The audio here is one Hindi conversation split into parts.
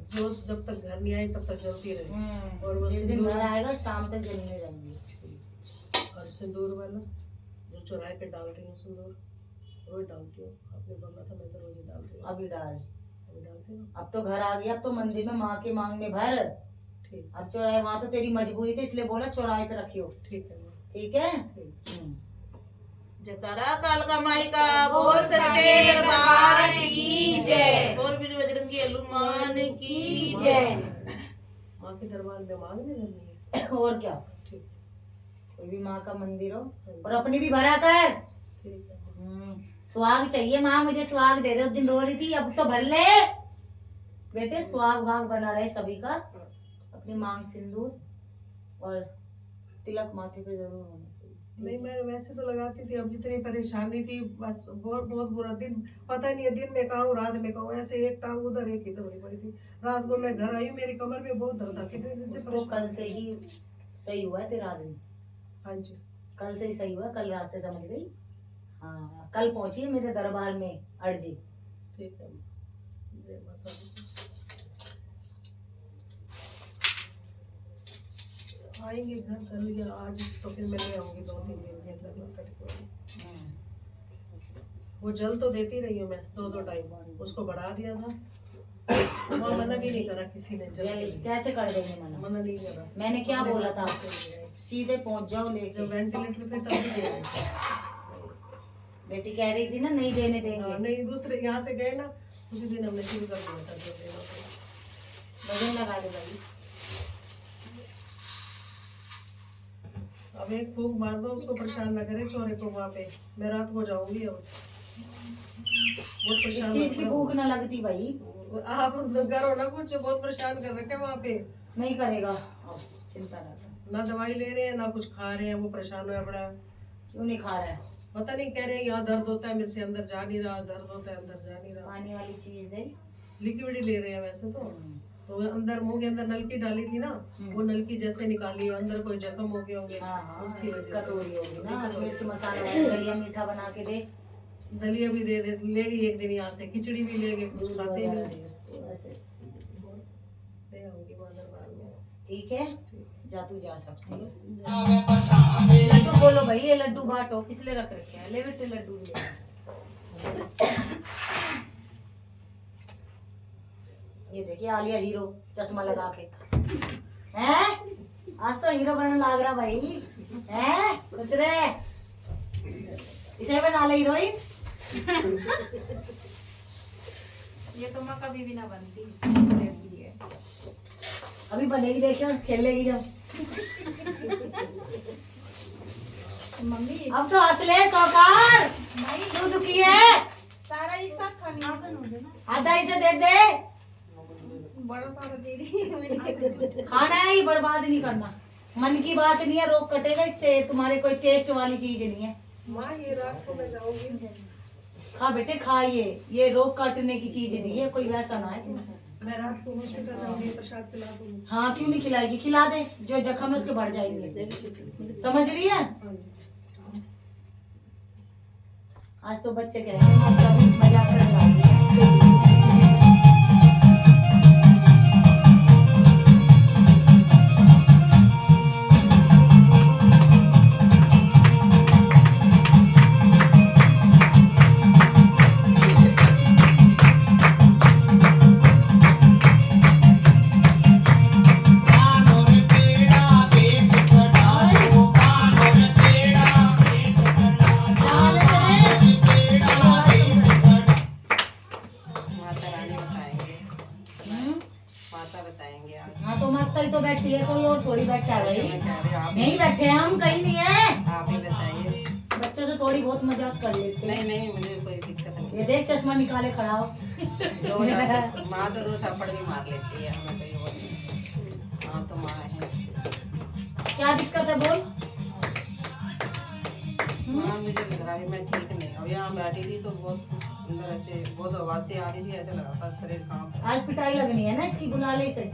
जो जब तक घर नहीं आई तब तक जलती रही। और वो जिस दिन सिंदूर घर आएगा शाम तक जलने रहेंगी। और सिंदूर वाला जो चौराहे पे डाल रही हूँ सिंदूर, रोज डालती हूँ। आपने बोला था, मैं तो रोज ही डालती हूँ। अभी डालती हूँ। अब तो घर आ गया, अब तो मंदिर में माँ के मांग में भर। ठीक। अब चौराहे, वहाँ तो तेरी मजबूरी थी इसलिए बोला चौराहे पे रखियो। ठीक है। ठीक है। जयकारा कालका माई का बोल सच्चे दरबार की जय। और वीर बजरंगी हनुमान की जय। माँ के दरबार में मांगने लगी है। और क्या, ठीक। कोई भी माँ का मंदिर हो, और अपनी भी भरा कर। ठीक है। सुहाग चाहिए, माँ मुझे सुहाग दे दे। उस दिन रो रही थी, अब तो भर ले बेटे। सुहाग भाग बना रहे सभी का। अपनी मांग सिंदूर और तिलक माथे पे जरूर होना चाहिए। नहीं, मैं वैसे तो लगाती थी। अब जितनी परेशानी थी, बस बहुत बुरा दिन, पता नहीं है दिन में कहूँ रात में कहूँ, ऐसे एक टांग उधर एक इधर हुई पड़ी थी। रात को मैं घर आई, मेरी कमर में बहुत दर्द था। कितने दिन से तो कल से ही सही हुआ है तेरा आदमी। हाँ जी, कल से ही सही हुआ, कल रात से समझ गई। हाँ, कल पहुंची है मेरे दरबार में अर्जी। ठीक है। जय माता दी। आएंगे घर कल या आज, तो फिर मैं ले आऊंगी 2-3 दिन के अंदर। वो जल तो देती रही हूँ मैं 2-2 टाइम, उसको बढ़ा दिया था। वहाँ मना भी नहीं करा किसी ने। जल कैसे कर देंगे मना? मना नहीं करा। मैंने क्या बोला था, सीधे पहुंच जाओ लेके। जब वेंटिलेटर पे तब भी दे रहे थे। बेटी कह रही थी ना नहीं देने देंगे। नहीं, दूसरे यहाँ से गए ना, उसी दिन हमने शुरू कर दिया था जल देना। वजन लगा दे भाई। अब एक फूंक मार दो, उसको परेशान ना करे चोरे को। वहाँ पे मैं रात को जाऊंगी। अब बहुत परेशान। चीज की भूख ना लगती भाई। आप करो ना कुछ, बहुत परेशान कर रखे वहाँ पे। नहीं करेगा, चिंता ना कर। ना दवाई ले रहे हैं ना कुछ खा रहे हैं, वो परेशान हुआ पड़ा। क्यों नहीं खा रहा है? पता नहीं, कह रहे हैं यहाँ दर्द होता है, मेरे से अंदर जा नहीं रहा, दर्द होता है अंदर जा नहीं रहा। पानी वाली चीज दे। लिक्विड ही ले रहे हैं वैसे तो वो अंदर मुंह के अंदर नलकी डाली थी ना, वो नलकी जैसे निकाली, अंदर कोई जख्म हो गया होंगे। हाँ, उसकी वजह दिक्कत से हो रही होगी ना। मिर्च मसाला वाला दलिया मीठा बना के दे। दलिया भी दे ले गई एक दिन यहाँ से, खिचड़ी भी ले गए, कुछ खाते ही नहीं। ले आऊंगी मां दरबार में। ठीक है, जा तू जा सकती है। लड्डू बोलो भाई, ये लड्डू बांटो। किस लिए रख रखे हैं? ले बेटे लड्डू ले। ये देखिए आलिया हीरो चश्मा लगा के हैं। आज तो हीरो बनने लग रहा भाई हैं। खुश रहे, इसे बना ले हीरोइन। ये तो माँ कभी भी ना बनती है। अभी बनेगी, देखियो खेलेगी जब। मम्मी अब तो हंस ले सौकार। क्यों दुखी है? सारा एक साथ खाना बना देना। आधा इसे दे दे। बड़ा सारा दे दी। खाना है ही, बर्बाद नहीं करना। मन की बात नहीं है, रोग कटेगा इससे। तुम्हारे कोई टेस्ट वाली चीज नहीं है। माँ ये रात को मैं जाऊंगी। खा बेटे खा, ये रोग काटने की चीज नहीं है, कोई वैसा ना है तुम्हें। मैं रात को हॉस्पिटल जाऊंगी, प्रसाद खिला दूंगी। हाँ, क्यों नहीं खिलाएगी? खिला दे, जो जख्म है उसके बढ़ जाएंगे। समझ रही है? आज तो बच्चे कहेंगे मजाक करने वाली है। हाँ तो माता ही तो बैठी है, कोई और थोड़ी बैठा है भाई। नहीं बैठे हम, कहीं नहीं है। आप ही बताइए। बच्चों से थोड़ी बहुत मजाक कर लेते हैं। नहीं मुझे कोई दिक्कत नहीं। ये देख चश्मा निकाले खड़ा हो। माँ तो 2 थप्पड़ भी मार लेती है हमें, कोई वो नहीं। हाँ तो माँ है। क्या दिक्कत है बोल। माँ मुझे लग रहा है मैं ठीक नहीं। अब यहाँ बैठी थी तो बहुत अंदर ऐसे बहुत आवाज से आ रही थी, ऐसा लगा था शरीर कांप। आज पिटाई लगनी है ना इसकी, बुला ले इसे।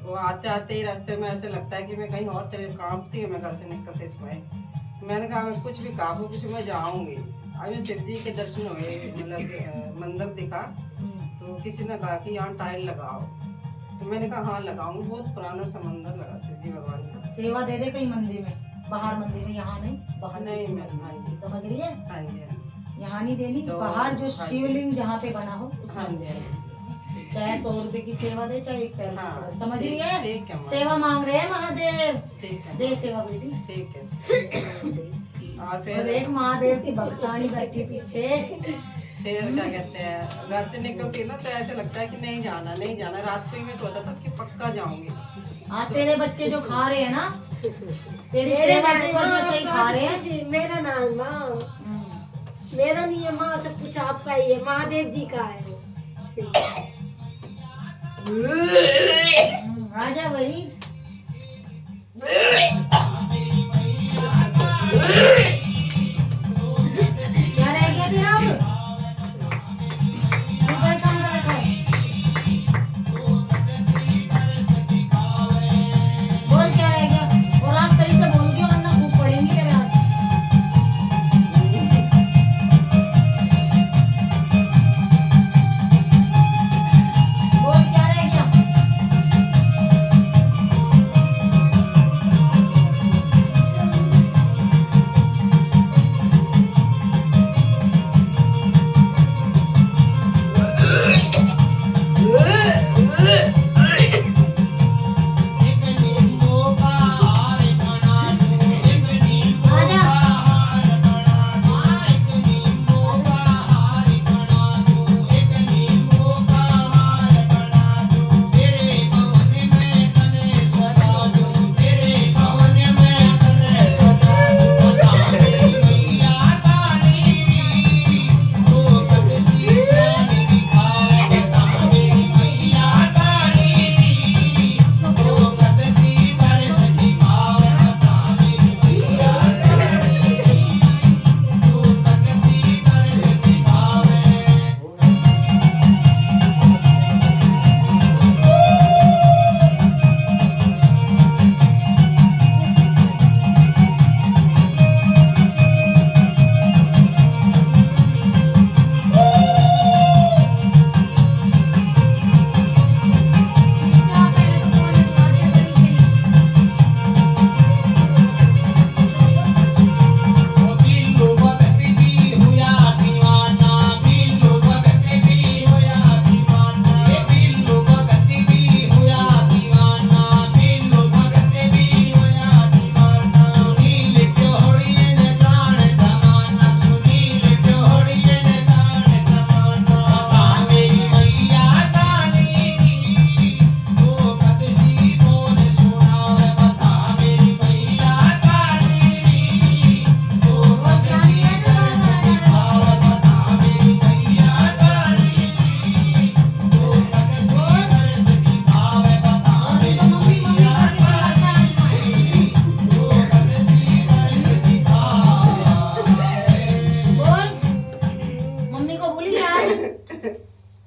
वो आते आते ही रास्ते में ऐसे लगता है कि मैं कहीं और चले, कांपती हूँ मैं घर से निकलते समय। मैंने कहा मैं कुछ भी काबू कुछ मैं जाऊंगी। अभी शिव जी के दर्शन हुए, मतलब मंदिर दिखा तो तो किसी ने कहा कि यहाँ टाइल लगाओ, तो मैंने कहा हाँ लगाऊंगी। बहुत पुराना समंदर लगा शिव जी भगवान का। सेवा दे दे कहीं मंदिर में, बाहर मंदिर में, यहाँ नहीं, बाहर नहीं किसी मैं मंदिर हाँ में। जी समझ रही है, हाँ जी यहाँ नहीं देनी, तो बाहर जो हाँ जी। शिवलिंग जहाँ पे बना हो उस हाँ मंदिर जी में। चाहे 100 रुपए की सेवा दे, चाहे 1 पैर की हाँ, सेवा, समझ रही है। ठीक है माँ। सेवा मांग रहे हैं महादेव, ठीक है दे सेवा बेटी। ठीक है। और और फिर एक महादेव की भक्तानी बैठी पीछे। फिर क्या कहते हैं, घर से निकलती ना तो ऐसे लगता है कि नहीं जाना नहीं जाना। रात को ही मैं सोचा था कि पक्का जाऊंगी। हाँ, तेरे बच्चे जो खा रहे हैं ना, तेरी सेवा की वजह से ही खा रहे हैं। जी, मेरा नाम माँ, मेरा नहीं है माँ, सब कुछ आपका ही है, महादेव जी का है। राजा वही क्या रह गया तेरा अब? तू परेशान कर रखा है। बोल क्या रह गया, और आज सही से बोल दियो वरना खूब पड़ेंगी तेरे आज। बोल क्या रह गया। आजा।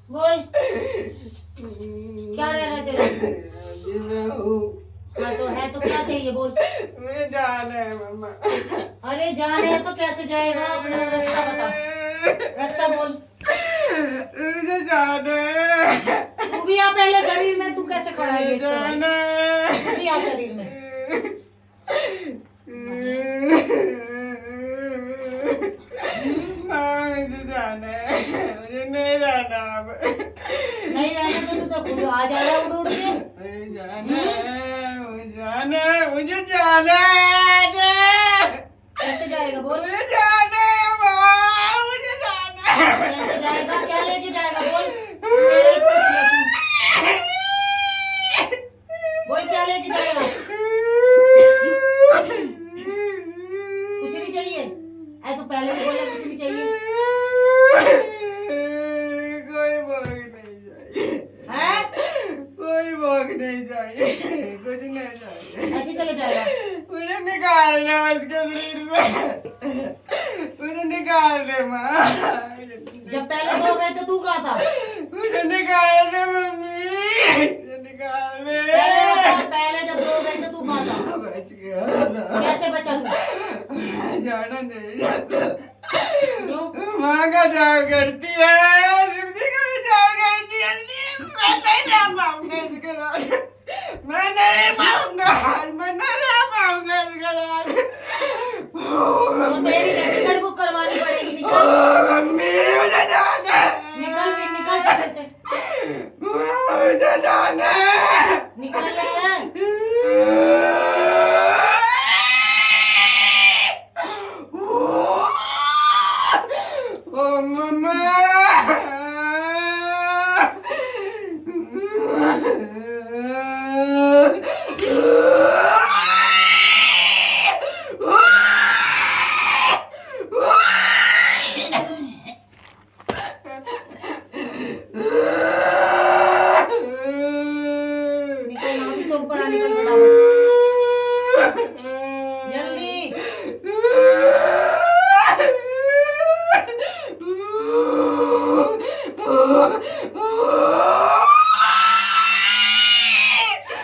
बोल क्या रह रहा है तेरा? हाँ तो है तो क्या चाहिए बोल। मुझे जाना है मम्मा। अरे जाने है तो कैसे जाएगा, अपना रास्ता बता, रास्ता बोल। मुझे जाना है। तू भी आ पहले शरीर में, तू कैसे खड़ा है गेट पे भाई? जाना है। तू भी आ शरीर में। हाँ मुझे जाना है, मुझे नहीं रहना अब। नहीं रहना तो तू तो खुद आ जा रहा है उड़ उड़ के। मुझे जाना है, मुझे जाना है, मुझे जाना है। कैसे जाएगा बोल। मुझे जाना है मामा, मुझे जाना है। कैसे जाएगा, क्या लेके जाएगा बोल। मेरा ही पूछ ले तू। बोल क्या लेके जाएगा। कुछ नहीं चाहिए। ऐ तू पहले भी बोला कुछ नहीं चाहिए। कोई भोग नहीं चाहिए। हैं? कोई भोग नहीं चाहिए, कुछ नहीं चाहिए। ऐसे चले जाएगा। मुझे निकालना उसके शरीर से, मुझे निकाल दे माँ। जब पहले सो गए तो तू कहाँ था? मुझे निकाल दे मम्मी, मुझे निकाल दे। पहले जब सो गए तो तू कहाँ था? बच गया। कैसे बचा तू? जाना नहीं जाता। क्यों? माँ का जाओ करती है, शिव जी का भी जाओ करती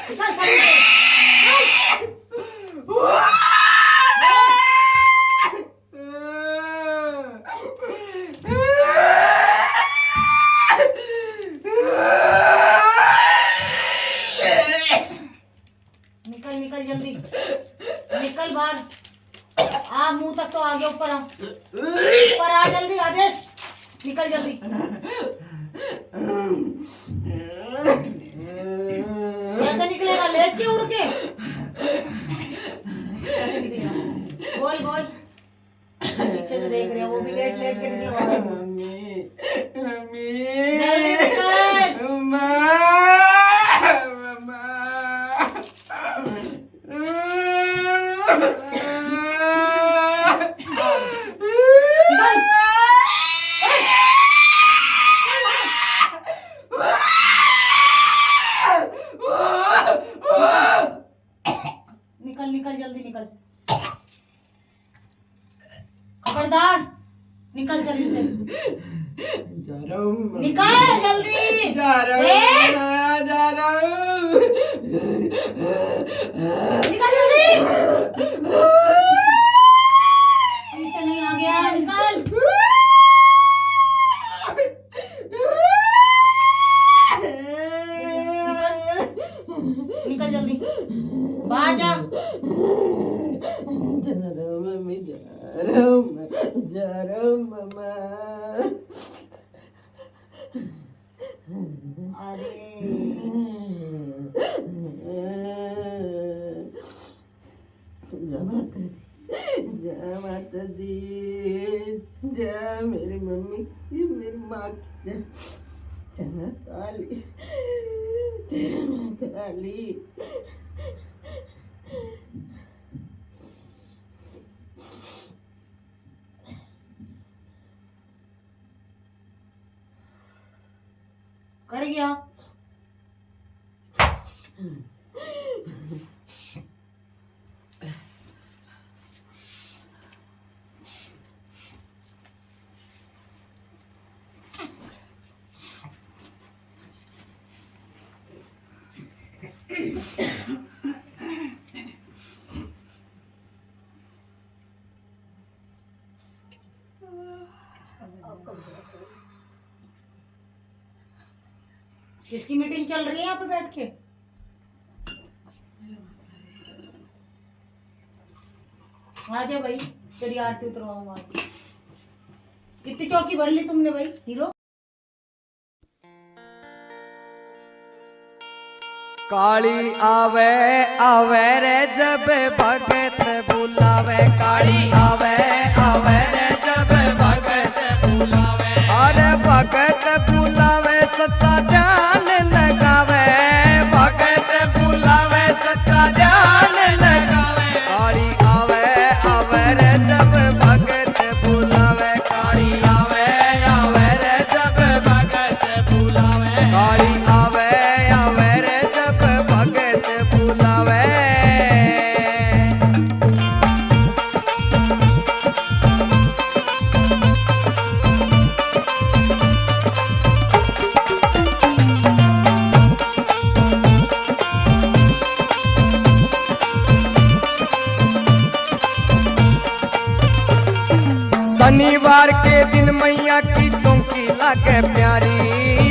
निकल सभी से। निकल निकल जल्दी, निकल बाहर आ, मुंह तक तो आ गया, ऊपर आ, ऊपर आ जल्दी आदेश, निकल जल्दी। कैसे निकलेगा, लेट के उड़ के कैसे निकलेगा? बोल बोल, पीछे से देख रहे हैं, वो भी लेट लेट के निकलवा रहे हैं। जल्दी निकल। निकल निकल जल्दी निकल, खबरदार निकल शरीर से, निकल जल्दी, निकल जल्दी, पीछे नहीं आ गया, निकल। निकल जल्दी, बाहर जा। माता दी, जा मेरी मम्मी, मेरी माँ की जा काली, काली। कट गया। किसकी मीटिंग चल रही है यहाँ पे बैठ के? आ जा भाई, तेरी आरती उतरवाऊंगा। कितनी चौकी भर ली तुमने भाई हीरो? काली आवे आवे रे जब भगत बुलावे, काली आवे आवे रे जब भगत बुलावे, अरे भगत बुलावे सच्चा ध्यान लगावे, भगत बुलावे सच्चा ध्यान लगावे, काली आवे आवे रे जब भगत बुलावे, काली आवे आवे रे जब भगत बुलावे, काली आवे आवे रे जब भगत बुलावे। शनिवार के दिन मैया की चौकी लागे प्यारी,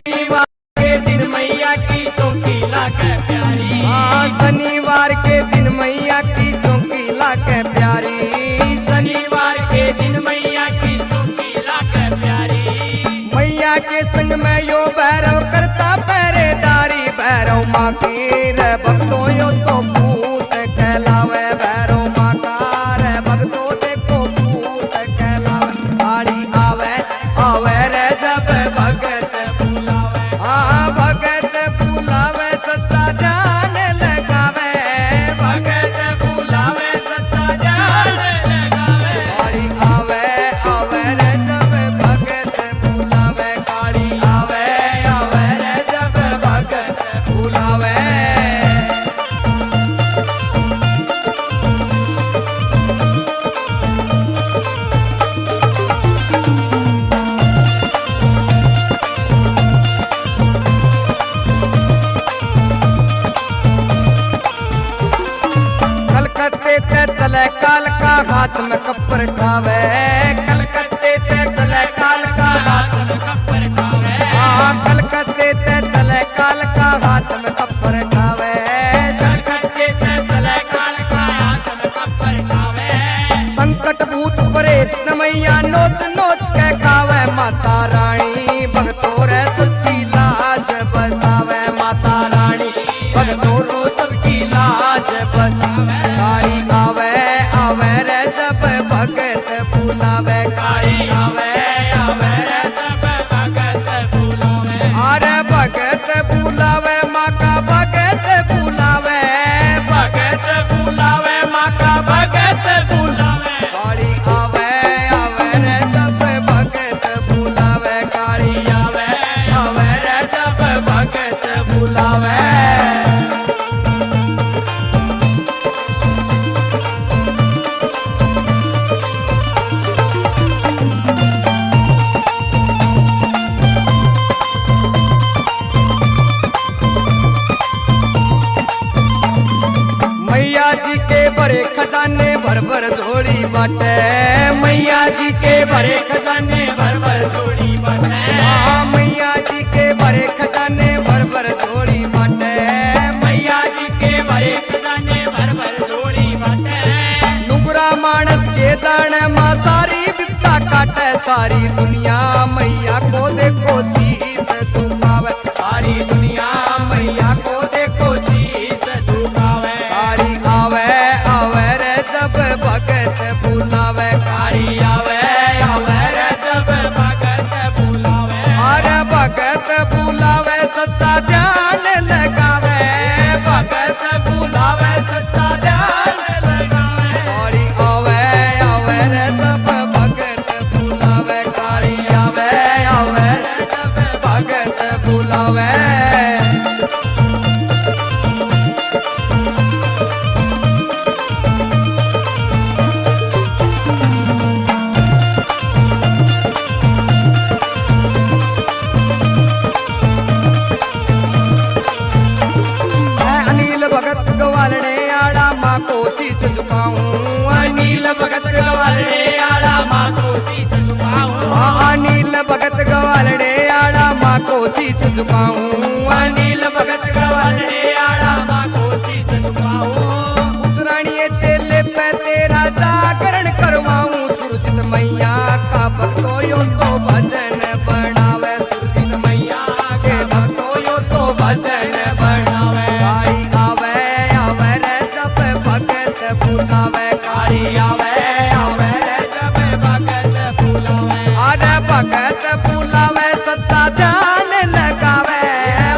शनिवार के दिन मैया की चौकी लागे प्यारी, हाँ शनिवार के दिन मैया की चौकी लागे प्यारी, शनिवार के दिन मैया की चौकी लागे प्यारी। मैया के संग में यो भैरव करता पहरेदारी, भैरव माँ की रे भक्तों यो तो भूत कहलावे, भैरव माँ का रे भक्तों देखो भूत कहलावे, काली आवे आवे रे जब भगत बुलावे, हाँ भगत बुलावे सच्चा ध्यान लगावे, भगत बुलावे सच्चा ध्यान लगावे, काली आवे आवे रे जब भगत बुलावे, काली आवे हाथ में कपर ठावे, कलकत्ते ते चले काल का हाथ में कपर ठावे। हाँ कलकत्ते ते चले काल का हाथ में कपर ठावे, कलकत्ते ते चले काल का हाथ में कपर ठावे। संकट भूत प्रेत न मैया नोच नोच के खावे, माता रानी भगतों रे सबकी लाज बचावे, माता रानी भगतों रो सबकी लाज बचावे। काली आवे आवे रे जब भगत बुलावे, काली आवे आवे रे जब भगत बुलावे। अरे भगत बुलावे माँ का भगत बुलावे, भगत बुलावे माँ का भगत बुलावे। काली आवे आवे रे जब भगत बुलावे, काली आवे आवे रे जब भगत बुलावे। मैया जी के बड़े खजाने भर भर झोली बाटे, मैया जी के बड़े खजाने भर भर झोली बाटे। हाँ मैया जी के बड़े खजाने भर भर झोली बाटे, मैया जी के बड़े खजाने भर भर झोली बाटे। नुगरा मानस के जाने माँ सारी विपता काटे, सारी दुनिया मैया को देखो शीस झुकावे, सारी दुनिया मैया को देखो शीस झुकावे। काली आवे आवे रे जब भगत बुलावे, काली आवे आवे रे जब भगत बुलावे। अरे भगत बुलावे सच्चा ध्यान लगावे, भगत बुलावे सच्चा ध्यान लगावे। काली आवे आवे रे जब भगत बुलावे, काली आवे आवे रे जब भगत बुलावे। अनिल भगत ग्वालड़े आड़ा माँ को शीस झुकाऊं, अनिल भगत ग्वालड़े आड़ा माँ को शीस झुकाऊं। अनिल भगत ग्वालड़े आड़ा माँ को शीस झुकाऊं, अनिल भगत ग्वालड़े आड़ा माँ को शीस झुकाऊं। उतराणिये चेले पे तेरा जागरण करवाऊं, सुरजित मैया का भक्तों यो तो भजन बनावे, सुरजित मैया के भक्तों यो तो भजन बनावे। काली आवे आवे रे जब भगत बुलावे, काली आवे आवे रे जब भगत बुलावे। अरे भगत बुलावे सच्चा ध्यान लगावे,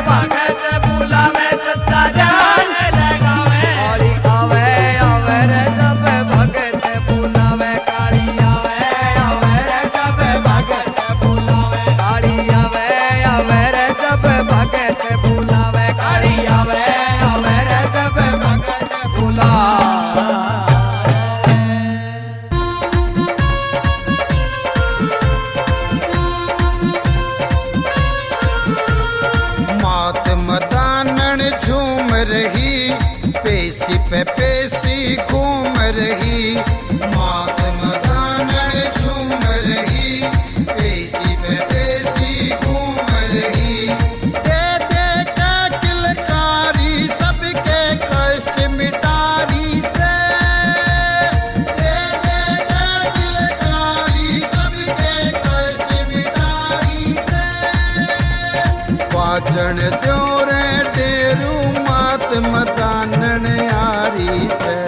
भगत बुलावे सच्चा ध्यान लगावे। काली आवे आवे रे जब भगत बुलावे, काली आवे आवे रे जब भगत बुलावे। काली आवे आवे रे जब भगत बुलावे, काली आवे आवे रे जब भगत बुलावे। मात मदानन झूम रही, पेशी पे पेशी घूम रही। मात मदानन झूम रही, पेशी पे पेशी घूम रही। दे दे का किलकारी सबके कष्ट मिटारी से, दे दे का किलकारी सबके कष्ट मिटारी से। वाचन द्यो रे तेरू मात मदानन यारी से,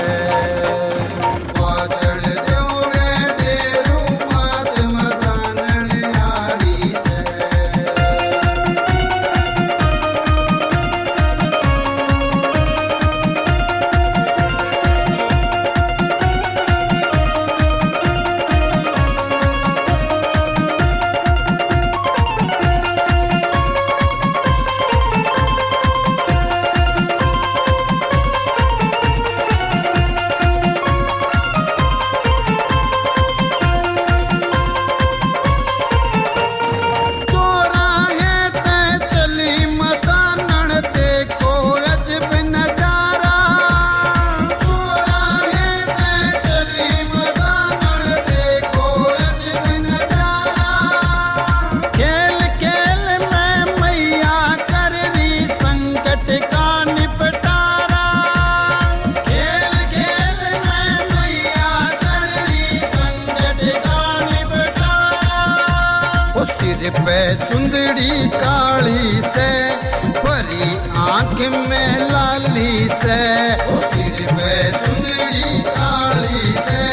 वाचन द्यो रे तेरू मात मदानन यारी से। काली से, भरी आंख में लाली से, सिर पे चुंदड़ी काली से,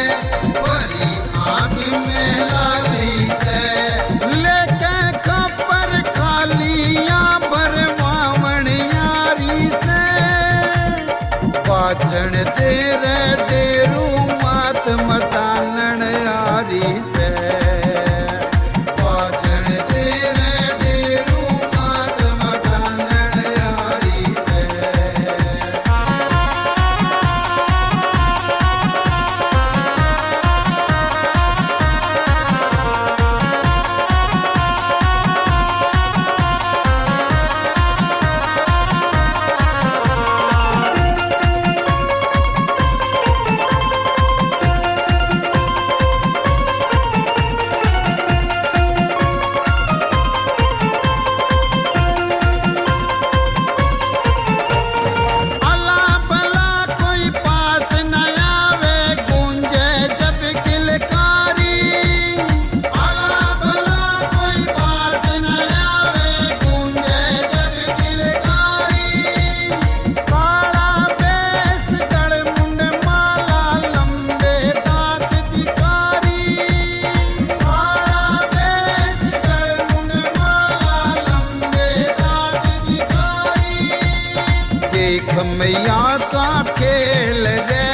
भरी आंख में लाली से, लेके कपर खालियां भरवावण यारी से, पाचन तेरे डेरू मात मतानन यारी से, पाचन तेरे डेरू मात मतानन यारी से। अला भला कोई पास न आवे, गूंजे जब किलकारी, अला भला कोई पास न आवे, गूंजे जब किलकारी, काला बेस गड़ मुंड माला लंबे दांत दिकारी, काला बेस गड़ मुंड माला लंबे दांत दिकारी, देख मैया का खेल रे,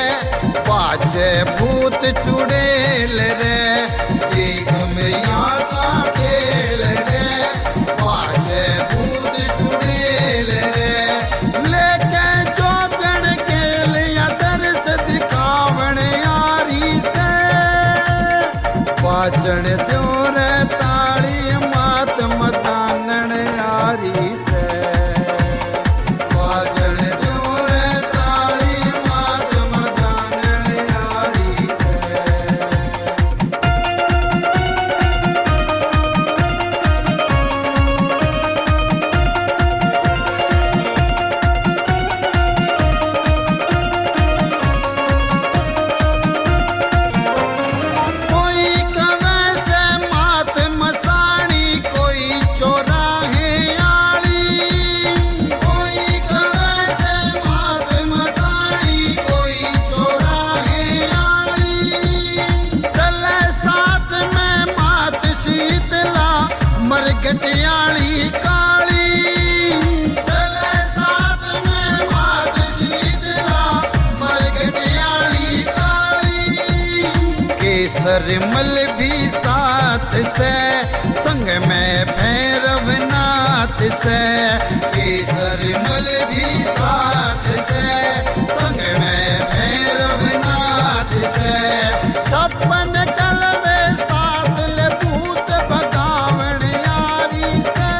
बाजे भूत चुड़ैल रे, देख मैया का खेल रे, बाजे भूत चुड़ैल रे, लेके जोगण खेल या दर्श दिखावण यारी से, पाचन त्यों रे ताली मात मतानन यारी से, पाचन त्यों रे ताली मात मतानन यारी से। कोई कवे से मात मसाणी, कोई चौराहे आली, कोई कवे से मात मसाणी, कोई चौराहे आली, चले साथ में मात शीतला मरगटियाली काली, चले साथ में मात शीतला मरगटियाली काली, केसर मल भी साथ से, संग में भैरवनाथ से, केसर मल भी साथ से, संग में भैरवनाथ से, छप्पन कलवे साथ ले भूत भगावण यारी से,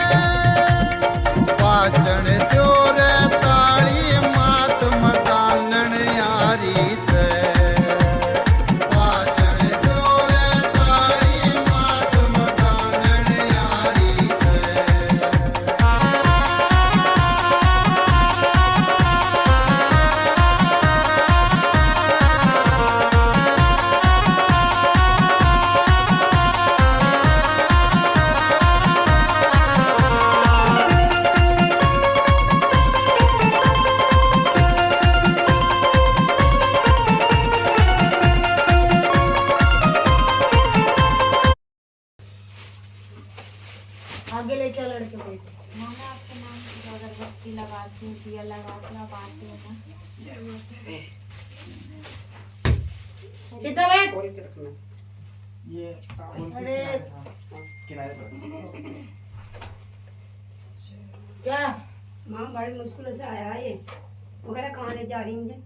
पाचन त्योरे ताली मात मतानन यारी से, पाचन त्योरे ताली मात मतानन यारी से। आगे ले चल लड़के को इसे। मैंने आपके नाम की अगरबत्ती लगाती हूँ, दिया लगाती हूँ, बाती हूँ ना। सीधा बैठ। खोल के रखना। अरे क्या माँ बड़ी मुश्किल से आया है ये, वगैरह कहाँ ले जा रही मुझे,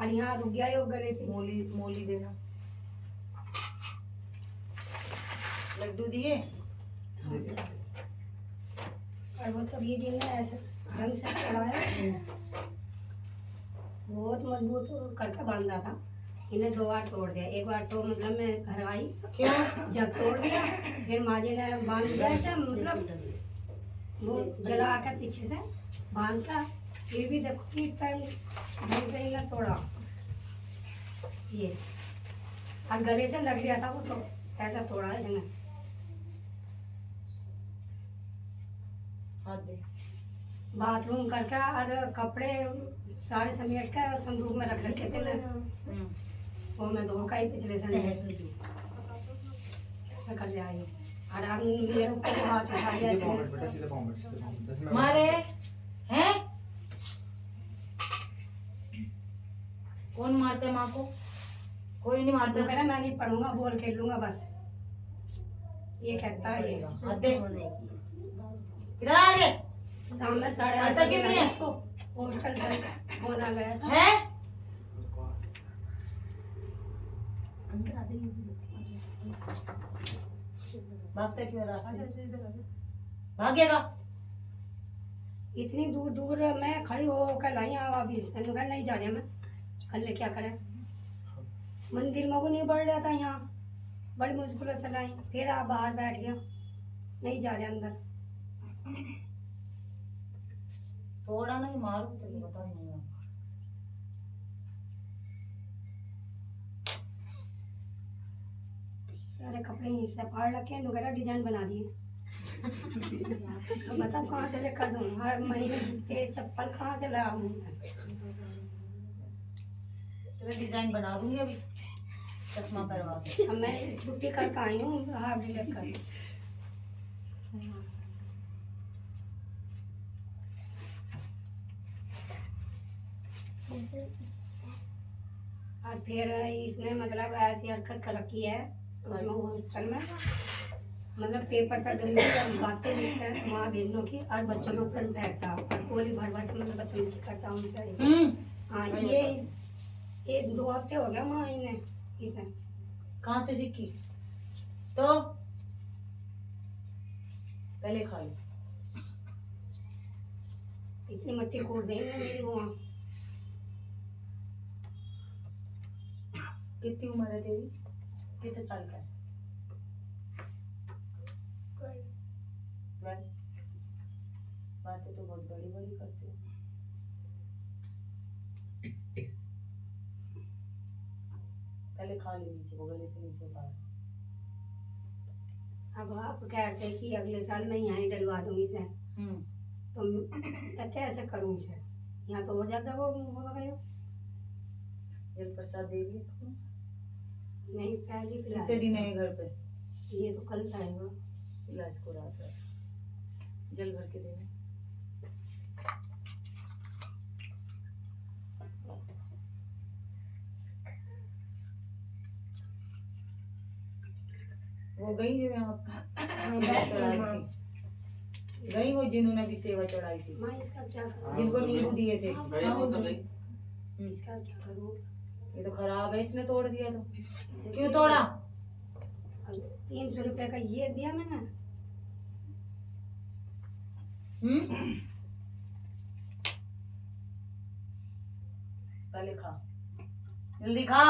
और यहाँ रुक गया ये गले पे। मोली मोली देना, लड्डू दिए। और वो तो ये दिन ने ऐसे ढंग से चढ़ाया, बहुत मजबूत करके बांधा था, इन्हें 2 बार तोड़ दिया। एक बार तो मतलब मैं घर आई, क्यों? जब तोड़ दिया फिर माँ जी ने बांध दिया ऐसे, मतलब वो जला कर पीछे से बांध का, फिर भी देखो कि टाइम ढंग से इन्हें तोड़ा ये, और गले से लग गया था वो, तो ऐसा तोड़ा है इसने। हाथ दे। बाथरूम करके और कपड़े सारे समेट के और संदूक में रख रखे थे मैं, वो मैं धो का ही पिछले संडे ऐसा कर ले आई। और अब मेरे ऊपर तो हाथ उठा लिया ऐसे। मारे हैं? कौन मारते माँ को? कोई नहीं मारता। तो कह रहा मैं नहीं पढ़ूंगा, बोल खेल लूंगा बस, ये कहता है ये। हाथ दे। इधर आ रे। सामने 8:30 आता बजे क्यों नहीं है? इसको हॉस्टल से फोन आ गया था। हैं? भागते क्यों रास्ते? भागेगा। इतनी दूर दूर मैं खड़ी हो कर लाई हूँ, अभी घर नहीं जा रही मैं, कल ले क्या करें। मंदिर में वो नहीं बढ़ रहा था यहाँ, बड़ी मुश्किल से लाई, फिर आप बाहर बैठ गया, नहीं जा रहे अंदर। थोड़ा नहीं मारू तो बता नहीं। सारे कपड़े इससे फाड़ रखे हैं, वगैरह डिजाइन बना दिए। तो बताओ कहाँ से लेकर दूँ, हर महीने के चप्पल कहाँ से लाऊं? तेरा डिजाइन बना दूंगी अभी, चश्मा करवा के। अब मैं छुट्टी करके आई हूँ हाफ डे लेकर। और फिर इसने मतलब ऐसी हरकत कर रखी है उसमें हॉस्टल में, मतलब पेपर तक गंदी बातें लिखते हैं माँ बहनों की, और बच्चों के ऊपर बैठता और गोली भर भर के मतलब बदतमीजी करता उनसे। हाँ ये 1-2 हफ्ते हो गया माँ इन्हें इसे। कहाँ से सीखी? तो पहले खा लो। इतनी मट्टी कूट देंगे मेरी वहाँ। कितनी उम्र है तेरी? कितने साल का है? 12। बातें तो बहुत बड़ी बड़ी करते हो। पहले खा ले, नीचे को गले से नीचे उतार। अब आप कहते कि अगले साल मैं यहाँ ही डलवा दूंगी इसे, तो मैं कैसे करूँ इसे? यहाँ तो और ज्यादा वो होगा भाई। जल प्रसाद दे दी इसको। नहीं पहले पिला, कितने दिन है घर पे? ये तो कल खाएगा। पिला इसको रात रात जल भर के देना। वो गई जो यहाँ सेवा चढ़ाई थी, गई वो जिन्होंने भी सेवा चढ़ाई थी, माँ इसका क्या करूँ? जिनको नींबू दिए थे। इसका क्या करूँ? ये तो खराब है, इसने तोड़ दिया तो। क्यों तोड़ा? अब 300 रुपए का ये दिया मैंने। पहले खा, जल्दी खा।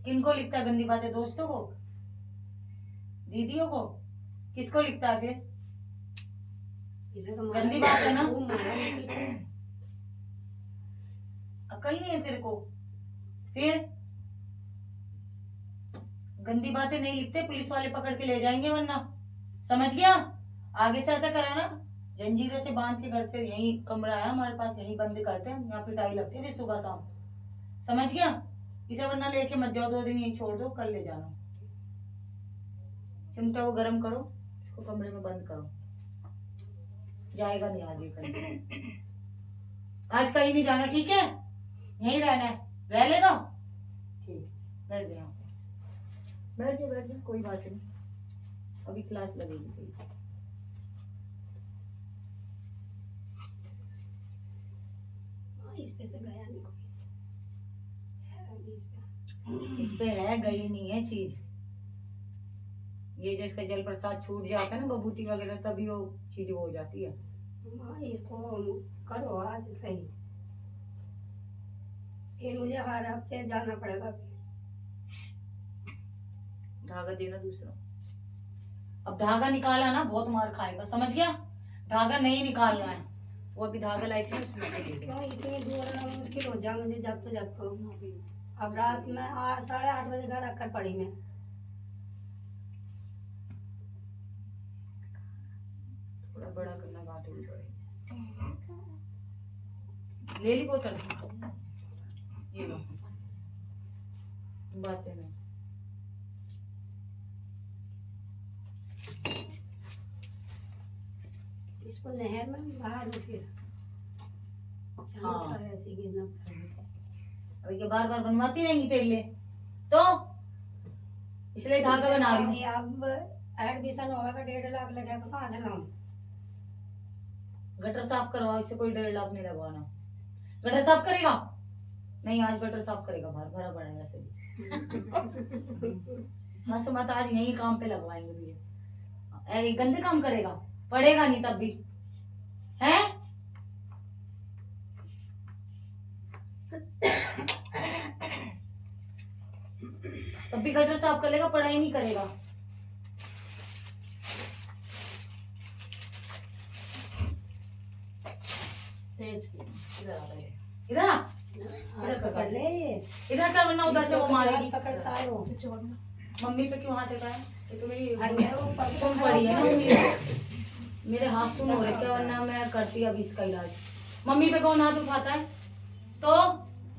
किनको लिखता है गंदी बातें? दोस्तों को? दीदियों को? किसको लिखता है फिर? इसे तो गंदी बात है ना? वो मारा नहीं पीछे। अकल नहीं है तेरे को? फिर गंदी बातें नहीं लिखते, पुलिस वाले पकड़ के ले जाएंगे वरना। समझ गया? आगे से ऐसा करा ना, जंजीरों से बांध के घर से, यही कमरा है हमारे पास, यही बंद करते हैं, यहाँ पिटाई लगती है सुबह शाम। समझ गया? इसे वरना लेके मत जाओ, 2 दिन यही छोड़ दो, कल ले जाना। चिमटा वो गरम करो, इसको कमरे में बंद करो। जाएगा नहीं आज, ये कहीं आज कहीं नहीं जाना, ठीक है? यहीं रहना है, रह लेगा? ठीक, बैठ जा यहाँ पे, बैठ जा बैठ जा, कोई बात नहीं, अभी क्लास लगेगी तेरी। इस पे से गया नहीं कोई है इस पे। इस पे है, गई नहीं है चीज। ये जिसका जल प्रसाद छूट जाता है ना, बबूती वगैरह, तभी वो चीज वो हो जाती है। माँ इसको करो आज सही, फिर मुझे हर हफ्ते जाना पड़ेगा। धागा देना दूसरा। अब धागा निकाला ना, बहुत मार खाएगा, समझ गया? धागा नहीं निकालना है। वो अभी धागा लाई थी उसमें से ले लो। क्यों इतनी दूर आना मुश्किल हो जा मुझे जाते जाते। अब रात में 8:30 बजे घर आकर पड़ी मैं। थोड़ा बड़ा करना बात हुई पड़ेगी। ले ली बोतल, ये लो, बातें नहीं। इसको नहर में बाहर हो फिर हाँ। ऐसे गिरना। अभी के बार बार बनवाती रहेंगी तेरे लिए, तो इसलिए धागा बना रही हूँ। ये अब एडमिशन होगा 1.5 लाख लगा, कहाँ से लाऊं? गटर साफ करवाओ, इससे कोई 1.5 लाख नहीं लगवाना। गटर साफ करेगा? नहीं, आज गटर साफ करेगा, बाहर भरा पड़ा है वैसे भी। हाँ सो मत, आज यही काम पे लगवाएंगे भैया। एक गंदे काम करेगा, पड़ेगा नहीं तब भी है। तब भी गटर साफ कर लेगा, पढ़ाई नहीं करेगा। तेज इधर आ पहले, इधर आ, इधर पकड़ ले ये। इधर कर, वरना उधर से वो मारेगी। पकड़ता है वो। मम्मी पे क्यों हाथ उठाया? ये तो मेरी अरे वो सुन पड़ी है ना मम्मी, मेरे हाथ सुन हो रहे क्या, वरना मैं करती अभी इसका इलाज। मम्मी पे कौन हाथ उठाता है? तो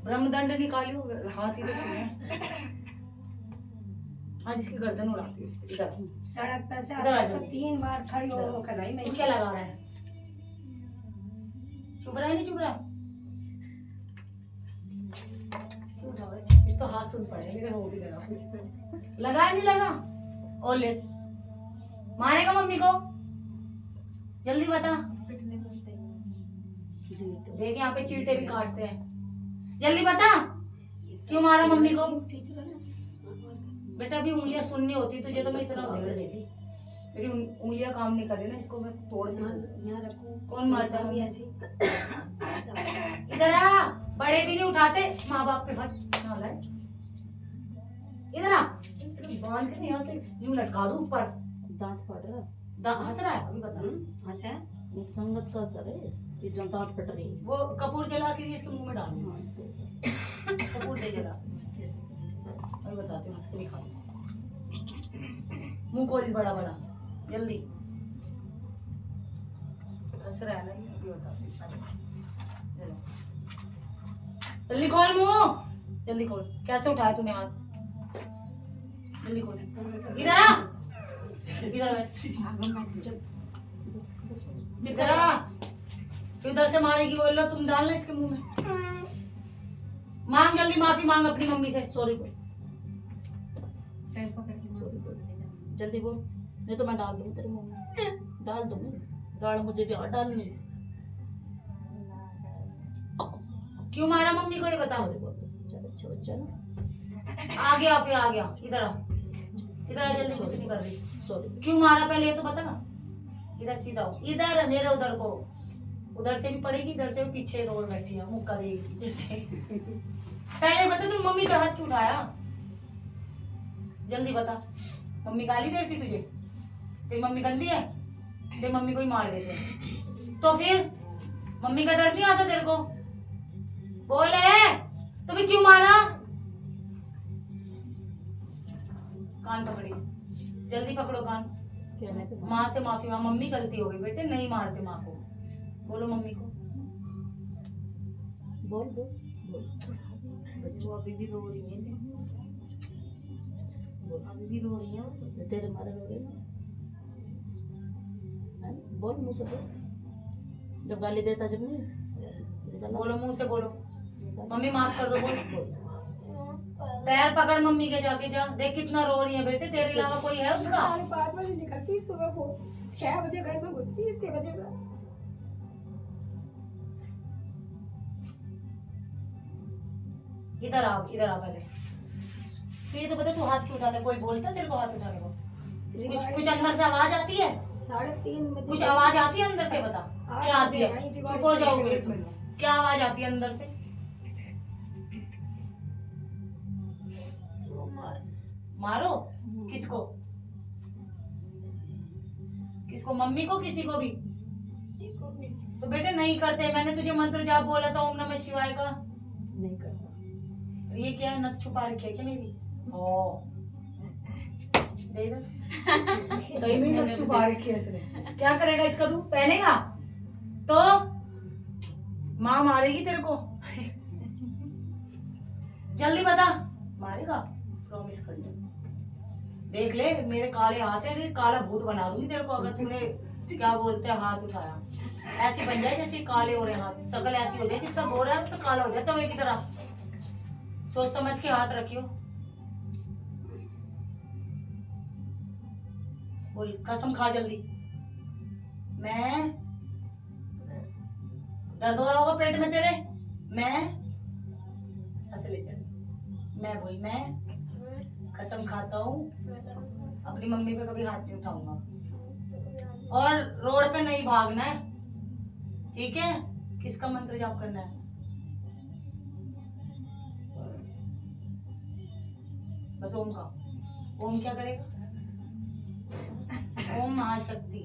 ब्रह्मदंड निकालियो, हाथ ही तो सुने। आज इसकी गर्दन उड़ाती हूँ इससे। इधर सड़क पर से इधर आ आता जाओ। तो 3 बार खड़ी हो खलाई में। तू क्या लगा रहा है? चुप रहा है, नहीं चुप रहा? क्यों उठा रहा है? ये तो हाथ सुन पड़े मेरे, हो भी लगा नहीं लगा? और ले मारेगा मम्मी को, जल्दी बता। पिटने को तैयार। देख यहाँ पे चींटे भी काटते हैं, जल्दी बता क्यों मारा मम्मी को? बेटा अभी उंगलियां सुननी होती तुझे तो मैं इतना उधेड़ देती। मेरी उंगलियां काम नहीं कर रही ना, इसको मैं तोड़ दूं। यहाँ रखो। कौन मारता है? भी ऐसी। इधर आ, बड़े भी नहीं उठाते माँ बाप पे हाथ। नालायक, इधर आ, बांध के यहाँ से यूं लटका दूं ऊपर। दांत फट रहा हंस रहा है? अभी बता। हंसा? ये संगत का असर है, ये जो दांत फट रही है। वो कपूर जला के इसके मुंह में डाल, कपूर दे जला। अभी बताती हूँ, हंस के दिखा। मुंह खोल बड़ा बड़ा, जल्दी। हंस रहा है ना ये? अभी बताती हूँ, चलो। जल्दी खोल मुंह, जल्दी खोल। कैसे उठाया तूने हाथ? जल्दी खोल। इधर आ, इधर बैठ, इधर आ। इधर से मारेगी, बोल लो तुम डालना इसके मुंह में। मांग जल्दी, माफी मांग अपनी मम्मी से। सॉरी बोल, पैर पकड़ के सॉरी बोल, जल्दी बोल, नहीं तो मैं डाल दूंगी तेरे मुंह में, डाल दूंगी। डाल, मुझे भी और डालनी। क्यों मारा मम्मी को ये बताओ। सॉरी बोल, चलो छोड़, चलो आ गया, फिर आ गया। इधर आ, इधर आ, जल्दी। कुछ नहीं कर रही। सॉरी। क्यों मारा पहले ये तो बता। इधर सीधा हो, इधर मेरे उधर को। उधर से भी पड़ेगी, इधर से भी। पीछे रोड बैठी है, मुक्का देगी जैसे। पहले बता तू मम्मी पे हाथ क्यों उठाया? जल्दी बता। मम्मी गाली देती तुझे? तेरी मम्मी गंदी है? तेरी मम्मी को ही मार देते हैं। तो फिर मम्मी का दर्द नहीं आता तेरे को? बोले तो भी क्यों मारा? कान पकड़िए, जल्दी पकड़ो कान। कहने पे माँ से माफी मांग। मम्मी गलती हो गई बेटे, नहीं मारते माँ को। बोलो मम्मी को। बोल बोल बोल वो अभी भी रो रही है, अभी भी रो रही है वो। तेरे मारे रो रहे ना, हैं? बोल मुँह से बोल, जब गाली देता जब नहीं निकाला। बोलो मुंह से बोलो, मम्मी माफ कर दो। बोल, पैर पकड़ मम्मी के, जाके जा। देख कितना रो रही है बेटे, तेरे अलावा कोई है उसका? 5:30 बजे निकलती सुबह को, 6 बजे घर में घुसती। इसके वजह से इधर आओ, इधर आ पहले। तो ये तो बता, तू हाथ क्यों उठाता है? कोई बोलता है तेरे को हाथ उठाने को? कुछ कुछ अंदर से आवाज आती है? 3:30 बजे कुछ आवाज आती है अंदर से? बता क्या आती है? चुप हो जाओगे तुम। क्या आवाज आती है अंदर से? मारो किसको? किसको? मम्मी को? किसी को भी? तो बेटे नहीं करते, मैंने तुझे मंत्र जाप बोला था ओम नमः शिवाय का। नहीं करता। ये क्या है, नथ छुपा रखी है क्या मेरी? ओ दे दो। सही में नथ छुपा रखी है इसने। क्या करेगा इसका तू? पहनेगा तो माँ मारेगी तेरे को। जल्दी बता। मारेगा? प्रॉमिस कर जा। देख ले मेरे काले हाथ है, काला भूत बना दूंगी तेरे को अगर तूने क्या बोलते हैं हाथ उठाया। ऐसे बन जाए जैसे काले हो रहे हाथ, शकल ऐसी हो जाए जितना गोरा है तो काला हो जाए तवे की तरह। सोच समझ के हाथ रखियो। बोल कसम खा जल्दी। मैं, दर्द हो रहा होगा पेट में तेरे, मैं ऐसे ले चल। मैं बोल, मैं कसम खाता हूँ अपनी मम्मी पे कभी हाथ नहीं उठाऊंगा और रोड पे नहीं भागना है, ठीक है? किसका मंत्र जाप करना है? बस ओम का। ओम क्या करेगा? ओम महाशक्ति।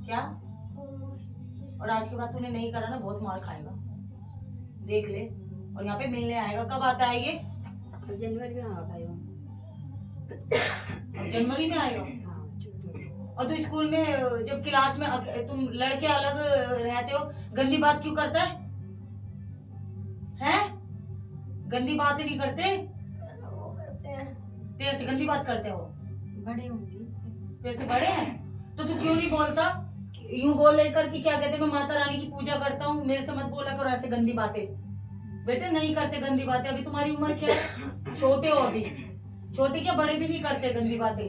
क्या? और आज के बाद तूने नहीं करा ना, बहुत मार खाएगा, देख ले। और यहाँ पे मिलने आएगा। कब आता है ये? जनवरी में आता है। जनवरी में आएगा। और तू स्कूल में जब क्लास में तुम लड़के अलग रहते हो, गंदी बात क्यों करता है? हैं? गंदी बातें नहीं करते? तेरे से गंदी बात करते हो? बड़े होंगे इससे। तेरे से बड़े हैं तो तू क्यों नहीं बोलता? यूं बोल लेकर कि क्या कहते हैं, मैं माता रानी की पूजा करता हूँ, मेरे से मत बोला करो ऐसे गंदी बातें। बेटे नहीं करते गंदी बातें। अभी तुम्हारी उम्र क्या है? छोटे हो अभी। छोटे क्या, बड़े भी नहीं करते गंदी बातें।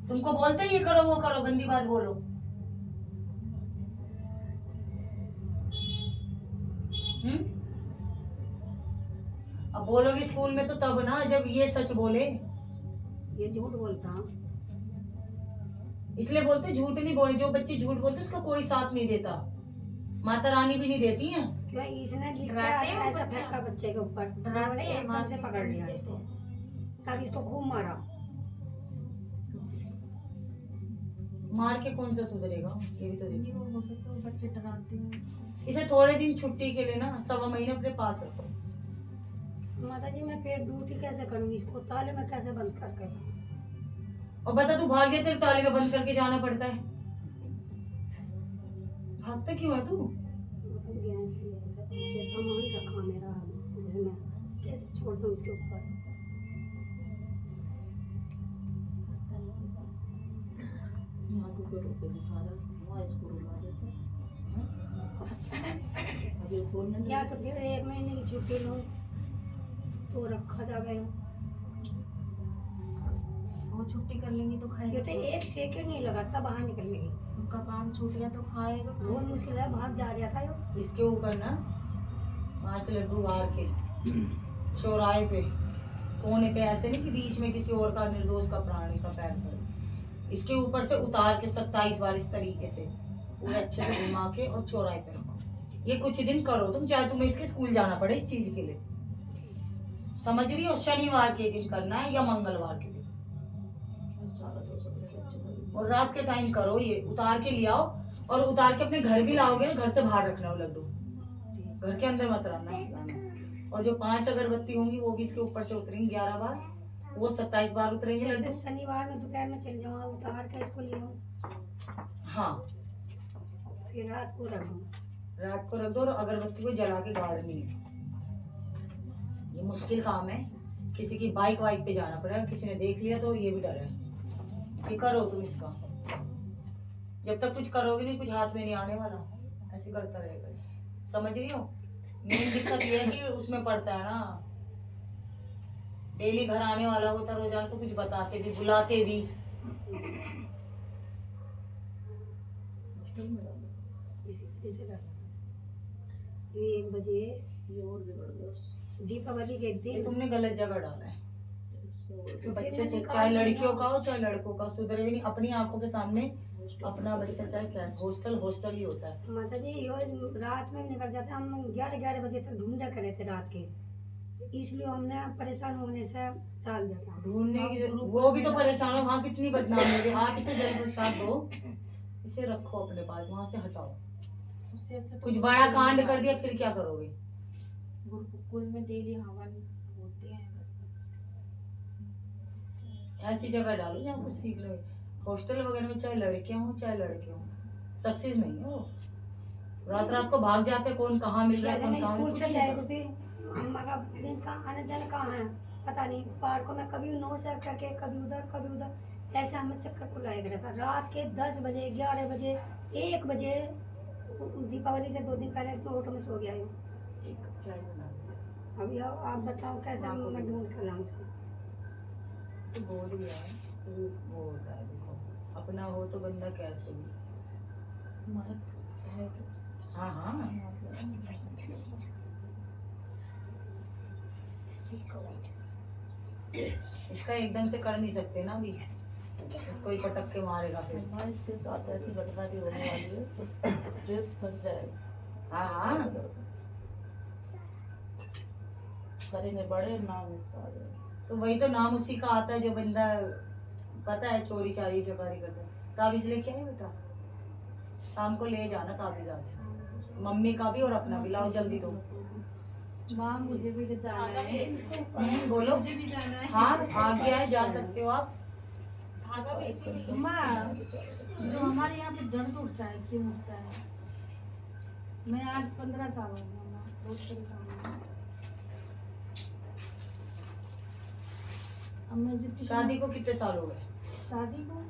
तुमको बोलते ये करो वो करो, गंदी बात बोलो। अब बोलोगे स्कूल में तो तब ना जब ये सच बोले। ये झूठ बोलता हूँ। इसलिए बोलते झूठ नहीं बोले। जो बच्चे झूठ बोलते उसका कोई साथ नहीं देता, माता रानी भी नहीं देती है। क्या इसने लिखा डराते है हैं ऐसा बच्चे। फेंका बच्चे के ऊपर, डराते उन्होंने हैं, एकदम मार से के पकड़ लिया देते इसको, हैं। तब इसको खूब मारा। मार के कौन सा सुधरेगा, ये भी तो नहीं, देखो। वो हो सकता है वो बच्चे डराते हैं उसको। इसे थोड़े दिन छुट्टी के लिए ना 1.25 महीने अपने पास रखो। माता जी मैं पेट ड्यूटी कैसे करूंगी, इसको ताले में कैसे बंद कर और बता तू भाग जाए, तेरे ताले में बंद करके जाना पड़ता है। भागता क्यों है तू? गैस की ऐसा पीछे सामान रखा मेरा, उसमें कैसे छोड़ दूं इसके ऊपर। यहाँ को रोक के दिखा रहा, वहाँ इसको रुला देते हैं। अभी खोलने या तो फिर 1 महीने की छुट्टी लूं तो रखा जावे। वो छुट्टी कर लेंगी तो ये खाएगा। तो 1 सेकंड नहीं लगाता बाहर निकलने की, उनका काम छूट गया तो खाएगा बहुत कैसे? मुश्किल है, भाग जा रहा था ये। इसके ऊपर ना 5 लड्डू वार के चौराहे पे कोने पे, ऐसे नहीं कि बीच में किसी और का निर्दोष का प्राणी का पैर पड़े। इसके ऊपर से उतार के 27 बार इस तरीके से पूरे अच्छे से घुमा के और चौराहे पे रखो। ये कुछ दिन करो तुम, चाहे तुम्हें इसके स्कूल जाना पड़े इस चीज के लिए, समझ रही हो? शनिवार के दिन करना है या मंगलवार के दिन, सारा तो सब अच्छे लगे। और रात के टाइम करो। ये उतार के ले आओ और उतार के अपने घर भी लाओगे ना, घर से बाहर रखना हो लड्डू, घर के अंदर मत रखना। और जो 5 अगरबत्ती होंगी वो भी इसके ऊपर से उतरेंगी 11 बार, वो 27 बार उतरेंगे जैसे लड्डू। शनिवार में दोपहर में चल जाऊँ, उतार के इसको ले आऊँ, हाँ, फिर रात को रख दूँ। रात को रख दो और अगरबत्ती को जला के गाड़नी है। ये मुश्किल काम है, किसी की बाइक वाइक पे जाना पड़ेगा, किसी ने देख लिया तो ये भी डर है। ये करो तुम इसका, जब तक कुछ करोगे नहीं कुछ हाथ में नहीं आने वाला, ऐसे करता रहेगा। समझ रही हो? मेन दिक्कत ये है कि उसमें पड़ता है ना, डेली घर आने वाला होता रोजाना तो कुछ बताते भी बुलाते भी। इसी से कर। ये 1 बजे ये और बिगड़ गया। दीपावली के ये दिन तुमने गलत जगह डाला है। तो बच्चे फिर से मैं चाहे निकाल लड़कियों दूंगा। का हो चाहे लड़कों का, सुधरे भी नहीं अपनी आंखों के सामने। अपना बच्चा चाहे क्या, हॉस्टल हॉस्टल ही होता है। माता जी यो रात में निकल जाते, हम 11 बजे तक ढूंढा करे थे रात के, तो इसलिए हमने परेशान होने से डाल देता हूँ। ढूंढने की वो भी तो परेशान हो, वहाँ कितनी बदनामी है। आप इसे जल प्रसाद दो, इसे रखो अपने पास, वहाँ से हटाओ। उससे अच्छा तो कुछ बड़ा कांड कर दिया फिर क्या करोगे? गुरुकुल में डेली हवन होते हैं। ऐसी जगह डालो जहाँ कुछ सीख लो। हॉस्टल वगैरह में चाहे लड़के हों चाहे लड़के हों, सक्सेस नहीं है वो। रात रात को भाग जाते, कौन कहाँ मिल रहा है जैसे कौन मैं कहाँ स्कूल कुछ से नहीं जाए पता। होती, अम्मा का प्रिंस का आने जाने कहाँ है पता नहीं, पार्कों में कभी 9 से करके कभी उधर ऐसे हमें चक्कर को लाया रहता। रात के 10 बजे 11 बजे 1 बजे दीपावली से 2 दिन पहले तो ऑटो में सो गया हूँ। एक कप चाय बना दो। अभी आप बताओ कैसे माँ को मैं भी। ढूंढ कर लाऊं उसको। तो बोल दिया है, वो होता है। देखो अपना हो तो बंदा कैसे भी। हाँ हाँ, इसका एकदम से कर नहीं सकते ना अभी, इसको ही पटक के मारेगा फिर। हाँ, इसके साथ ऐसी घटना भी होने वाली है तो ड्रेस फंस जाएगा। हाँ हाँ, करेंगे बड़े नाम इसका आ जाएगा। तो वही तो नाम उसी का आता है जो बंदा पता है चोरी चारी चकारी करता है। ताबीज लेके आए बेटा, शाम को ले जाना ताबीज आज, मम्मी का भी और अपना भी लाओ जल्दी दो। माँ मुझे भी तो जाना है। बोलो। मुझे भी जाना है। हाँ आ गया है, जा सकते हो आप। माँ, जो हमारे यहाँ पे दर्द उठता है क्यों उठता है? मैं आज 15 साल हो गया माँ, बहुत परेशान हूँ। अब मैं जितनी शादी को कितने साल हो गए? शादी को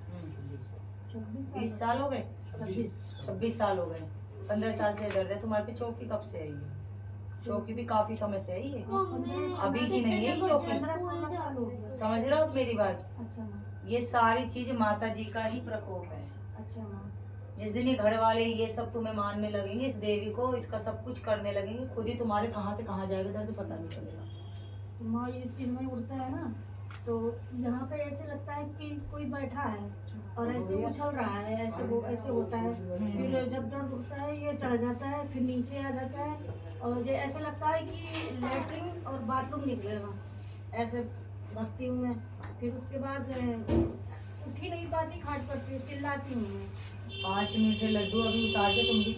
26 20 साल हो गए? 26 26 साल हो गए। 15 साल से दर्द है तुम्हारे पे। चौकी कब से आई है? चौकी भी काफी समय से आई है, अभी की नहीं है ये चौकी। 15-16 साल हो गए। समझ रहे हो मेरी बात? अच्छा माँ, ये सारी चीज माता जी का ही प्रकोप है। अच्छा माँ। जिस दिन ये घर वाले ये सब तुम्हें मानने लगेंगे, इस देवी को, इसका सब कुछ करने लगेंगे, खुद ही तुम्हारे कहाँ से कहाँ जाएगा दर्द पता नहीं चलेगा। तो माँ ये चिन्मय उड़ता है ना, तो यहाँ पे ऐसे लगता है कि कोई बैठा है और ऐसे उछल रहा है, ऐसे होता है। फिर जब दर्द उठता है ये चढ़ जाता है, फिर नीचे आ जाता है और ये ऐसा लगता है कि लेटरिन और बाथरूम निकलेगा। ऐसे भगती हूँ मैं, फिर उसके बाद उठ ही नहीं पाती खाट पर से, चिल्लाती हूँ मैं। 5 मिनट के लड्डू अभी उतार के तुम भी